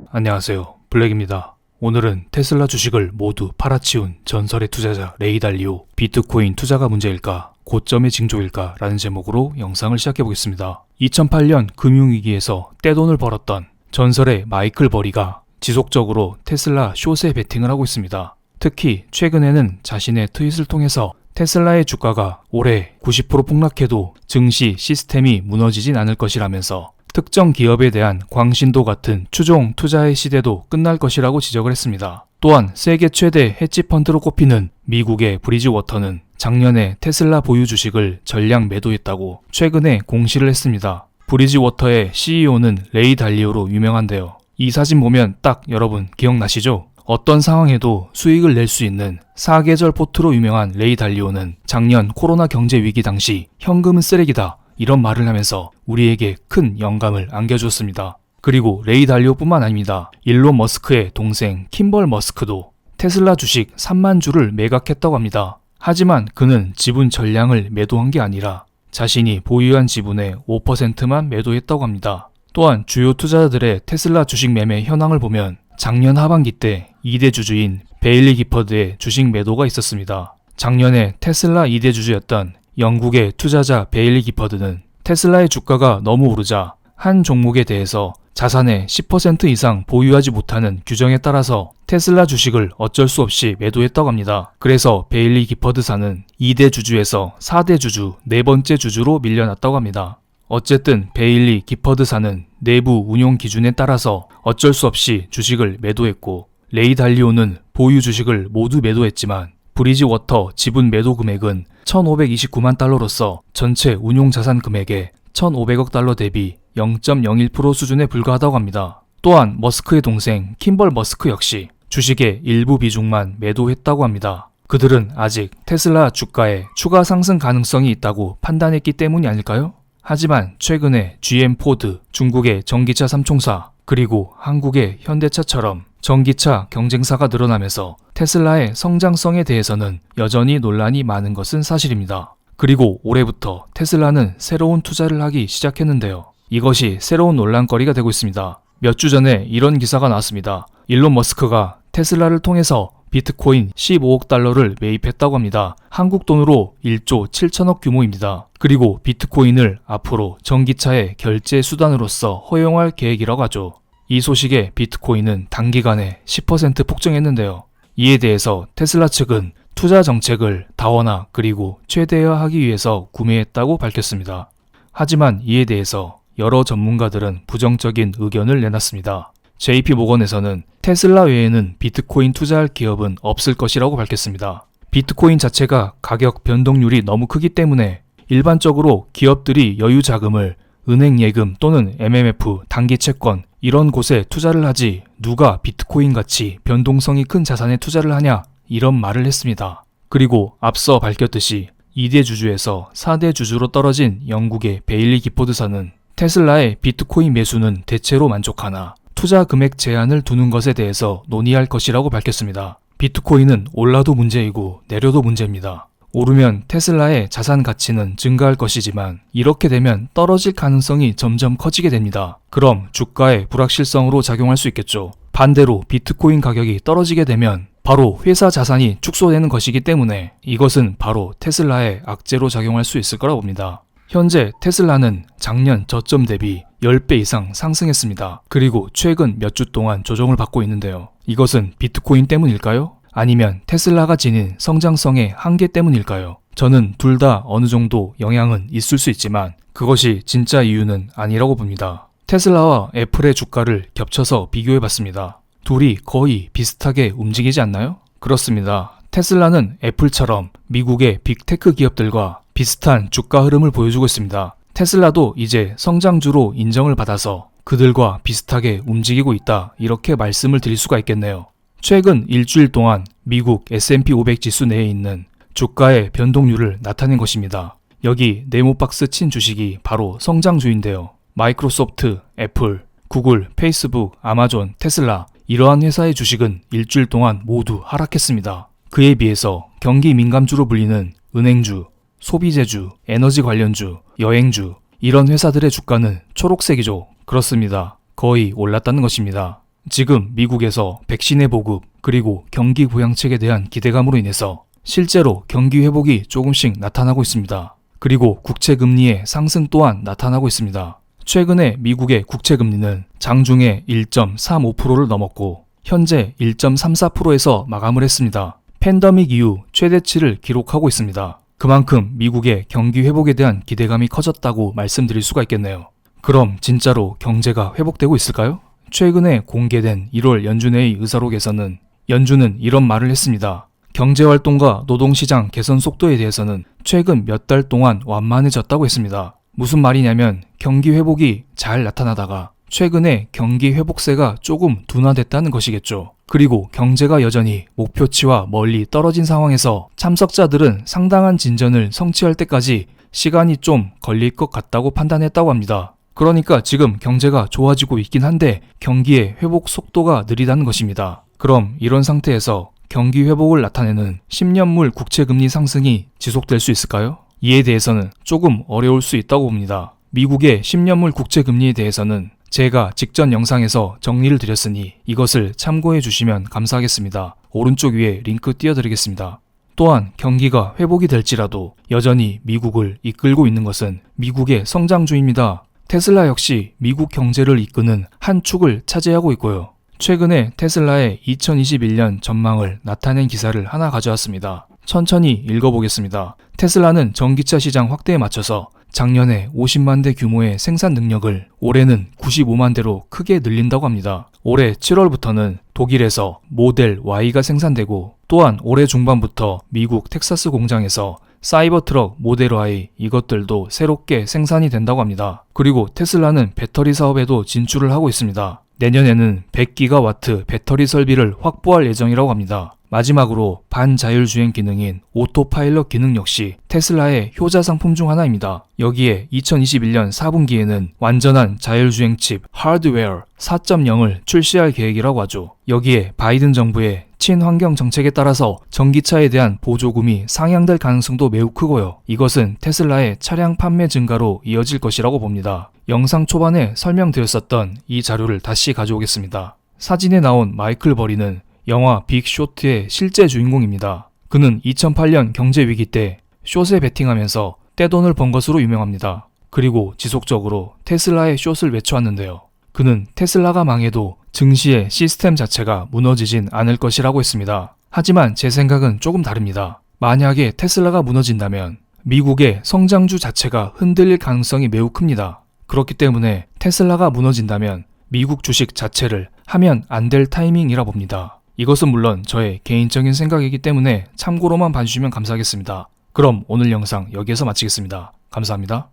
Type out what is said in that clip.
안녕하세요, 블랙입니다. 오늘은 테슬라 주식을 모두 팔아치운 전설의 투자자 레이 달리오, 비트코인 투자가 문제일까, 고점의 징조일까 라는 제목으로 영상을 시작해보겠습니다. 2008년 금융위기에서 떼돈을 벌었던 전설의 마이클 버리가 지속적으로 테슬라 숏에 베팅을 하고 있습니다. 특히 최근에는 자신의 트윗을 통해서 테슬라의 주가가 올해 90% 폭락해도 증시 시스템이 무너지진 않을 것이라면서 특정 기업에 대한 광신도 같은 추종 투자의 시대도 끝날 것이라고 지적을 했습니다. 또한 세계 최대 헤지펀드로 꼽히는 미국의 브리지워터는 작년에 테슬라 보유 주식을 전량 매도했다고 최근에 공시를 했습니다. 브리지워터의 CEO는 레이 달리오로 유명한데요. 이 사진 보면 딱 여러분 기억나시죠? 어떤 상황에도 수익을 낼 수 있는 사계절 포트로 유명한 레이 달리오는 작년 코로나 경제 위기 당시 현금은 쓰레기다 이런 말을 하면서 우리에게 큰 영감을 안겨주었습니다. 그리고 레이 달리오뿐만 아닙니다. 일론 머스크의 동생 킴벌 머스크도 테슬라 주식 3만 주를 매각했다고 합니다. 하지만 그는 지분 전량을 매도한 게 아니라 자신이 보유한 지분의 5%만 매도했다고 합니다. 또한 주요 투자자들의 테슬라 주식 매매 현황을 보면 작년 하반기 때 2대 주주인 베일리 기퍼드의 주식 매도가 있었습니다. 작년에 테슬라 2대 주주였던 영국의 투자자 베일리 기퍼드는 테슬라의 주가가 너무 오르자 한 종목에 대해서 자산의 10% 이상 보유하지 못하는 규정에 따라서 테슬라 주식을 어쩔 수 없이 매도했다고 합니다. 그래서 베일리 기퍼드사는 2대 주주에서 4대 주주, 네 번째 주주로 밀려났다고 합니다. 어쨌든 베일리 기퍼드사는 내부 운용 기준에 따라서 어쩔 수 없이 주식을 매도했고, 레이 달리오는 보유 주식을 모두 매도했지만 브리지워터 지분 매도 금액은 1,529만 달러로서 전체 운용 자산 금액의 1,500억 달러 대비 0.01% 수준에 불과하다고 합니다. 또한 머스크의 동생 킴벌 머스크 역시 주식의 일부 비중만 매도했다고 합니다. 그들은 아직 테슬라 주가에 추가 상승 가능성이 있다고 판단했기 때문이 아닐까요? 하지만 최근에 GM 포드, 중국의 전기차 삼총사, 그리고 한국의 현대차처럼 전기차 경쟁사가 늘어나면서 테슬라의 성장성에 대해서는 여전히 논란이 많은 것은 사실입니다. 그리고 올해부터 테슬라는 새로운 투자를 하기 시작했는데요. 이것이 새로운 논란거리가 되고 있습니다. 몇 주 전에 이런 기사가 나왔습니다. 일론 머스크가 테슬라를 통해서 비트코인 15억 달러를 매입했다고 합니다. 한국 돈으로 1조 7천억 규모입니다. 그리고 비트코인을 앞으로 전기차의 결제 수단으로서 허용할 계획이라고 하죠. 이 소식에 비트코인은 단기간에 10% 폭증했는데요. 이에 대해서 테슬라 측은 투자 정책을 다원화 그리고 최대화하기 위해서 구매했다고 밝혔습니다. 하지만 이에 대해서 여러 전문가들은 부정적인 의견을 내놨습니다. JP모건에서는 테슬라 외에는 비트코인 투자할 기업은 없을 것이라고 밝혔습니다. 비트코인 자체가 가격 변동률이 너무 크기 때문에 일반적으로 기업들이 여유 자금을 은행 예금 또는 MMF, 단기 채권 이런 곳에 투자를 하지 누가 비트코인 같이 변동성이 큰 자산에 투자를 하냐 이런 말을 했습니다. 그리고 앞서 밝혔듯이 2대 주주에서 4대 주주로 떨어진 영국의 베일리 기포드사는 테슬라의 비트코인 매수는 대체로 만족하나 투자 금액 제한을 두는 것에 대해서 논의할 것이라고 밝혔습니다. 비트코인은 올라도 문제이고 내려도 문제입니다. 오르면 테슬라의 자산 가치는 증가할 것이지만 이렇게 되면 떨어질 가능성이 점점 커지게 됩니다. 그럼 주가의 불확실성으로 작용할 수 있겠죠. 반대로 비트코인 가격이 떨어지게 되면 바로 회사 자산이 축소되는 것이기 때문에 이것은 바로 테슬라의 악재로 작용할 수 있을 거라 봅니다. 현재 테슬라는 작년 저점 대비 10배 이상 상승했습니다. 그리고 최근 몇 주 동안 조정을 받고 있는데요. 이것은 비트코인 때문일까요? 아니면 테슬라가 지닌 성장성의 한계 때문일까요? 저는 둘 다 어느 정도 영향은 있을 수 있지만 그것이 진짜 이유는 아니라고 봅니다. 테슬라와 애플의 주가를 겹쳐서 비교해봤습니다. 둘이 거의 비슷하게 움직이지 않나요? 그렇습니다. 테슬라는 애플처럼 미국의 빅테크 기업들과 비슷한 주가 흐름을 보여주고 있습니다. 테슬라도 이제 성장주로 인정을 받아서 그들과 비슷하게 움직이고 있다 이렇게 말씀을 드릴 수가 있겠네요. 최근 일주일 동안 미국 S&P 500 지수 내에 있는 주가의 변동률을 나타낸 것입니다. 여기 네모박스 친 주식이 바로 성장주인데요. 마이크로소프트, 애플, 구글, 페이스북, 아마존, 테슬라 이러한 회사의 주식은 일주일 동안 모두 하락했습니다. 그에 비해서 경기 민감주로 불리는 은행주, 소비재주, 에너지 관련주, 여행주 이런 회사들의 주가는 초록색이죠. 그렇습니다. 거의 올랐다는 것입니다. 지금 미국에서 백신의 보급 그리고 경기 부양책에 대한 기대감으로 인해서 실제로 경기 회복이 조금씩 나타나고 있습니다. 그리고 국채 금리의 상승 또한 나타나고 있습니다. 최근에 미국의 국채 금리는 장중에 1.35%를 넘었고 현재 1.34%에서 마감을 했습니다. 팬데믹 이후 최대치를 기록하고 있습니다. 그만큼 미국의 경기 회복에 대한 기대감이 커졌다고 말씀드릴 수가 있겠네요. 그럼 진짜로 경제가 회복되고 있을까요? 최근에 공개된 1월 연준회의 의사록에서는 연준은 이런 말을 했습니다. 경제활동과 노동시장 개선 속도에 대해서는 최근 몇 달 동안 완만해졌다고 했습니다. 무슨 말이냐면 경기 회복이 잘 나타나다가 최근에 경기 회복세가 조금 둔화됐다는 것이겠죠. 그리고 경제가 여전히 목표치와 멀리 떨어진 상황에서 참석자들은 상당한 진전을 성취할 때까지 시간이 좀 걸릴 것 같다고 판단했다고 합니다. 그러니까 지금 경제가 좋아지고 있긴 한데 경기의 회복 속도가 느리다는 것입니다. 그럼 이런 상태에서 경기 회복을 나타내는 10년물 국채금리 상승이 지속될 수 있을까요? 이에 대해서는 조금 어려울 수 있다고 봅니다. 미국의 10년물 국채금리에 대해서는 제가 직전 영상에서 정리를 드렸으니 이것을 참고해 주시면 감사하겠습니다. 오른쪽 위에 링크 띄워드리겠습니다. 또한 경기가 회복이 될지라도 여전히 미국을 이끌고 있는 것은 미국의 성장주입니다. 테슬라 역시 미국 경제를 이끄는 한 축을 차지하고 있고요. 최근에 테슬라의 2021년 전망을 나타낸 기사를 하나 가져왔습니다. 천천히 읽어보겠습니다. 테슬라는 전기차 시장 확대에 맞춰서 작년에 50만 대 규모의 생산 능력을 올해는 95만 대로 크게 늘린다고 합니다. 올해 7월부터는 독일에서 모델 Y가 생산되고 또한 올해 중반부터 미국 텍사스 공장에서 사이버트럭 모델 Y 이것들도 새롭게 생산이 된다고 합니다. 그리고 테슬라는 배터리 사업에도 진출을 하고 있습니다. 내년에는 100기가와트 배터리 설비를 확보할 예정이라고 합니다. 마지막으로 반자율주행 기능인 오토파일럿 기능 역시 테슬라의 효자 상품 중 하나입니다. 여기에 2021년 4분기에는 완전한 자율주행 칩 하드웨어 4.0을 출시할 계획이라고 하죠. 여기에 바이든 정부의 친환경 정책에 따라서 전기차에 대한 보조금이 상향될 가능성도 매우 크고요. 이것은 테슬라의 차량 판매 증가로 이어질 것이라고 봅니다. 영상 초반에 설명드렸었던 이 자료를 다시 가져오겠습니다. 사진에 나온 마이클 버리는 영화 빅쇼트의 실제 주인공입니다. 그는 2008년 경제위기 때 숏에 베팅하면서 떼돈을 번 것으로 유명합니다. 그리고 지속적으로 테슬라의 숏을 외쳐왔는데요. 그는 테슬라가 망해도 증시의 시스템 자체가 무너지진 않을 것이라고 했습니다. 하지만 제 생각은 조금 다릅니다. 만약에 테슬라가 무너진다면 미국의 성장주 자체가 흔들릴 가능성이 매우 큽니다. 그렇기 때문에 테슬라가 무너진다면 미국 주식 자체를 하면 안 될 타이밍이라 봅니다. 이것은 물론 저의 개인적인 생각이기 때문에 참고로만 봐주시면 감사하겠습니다. 그럼 오늘 영상 여기에서 마치겠습니다. 감사합니다.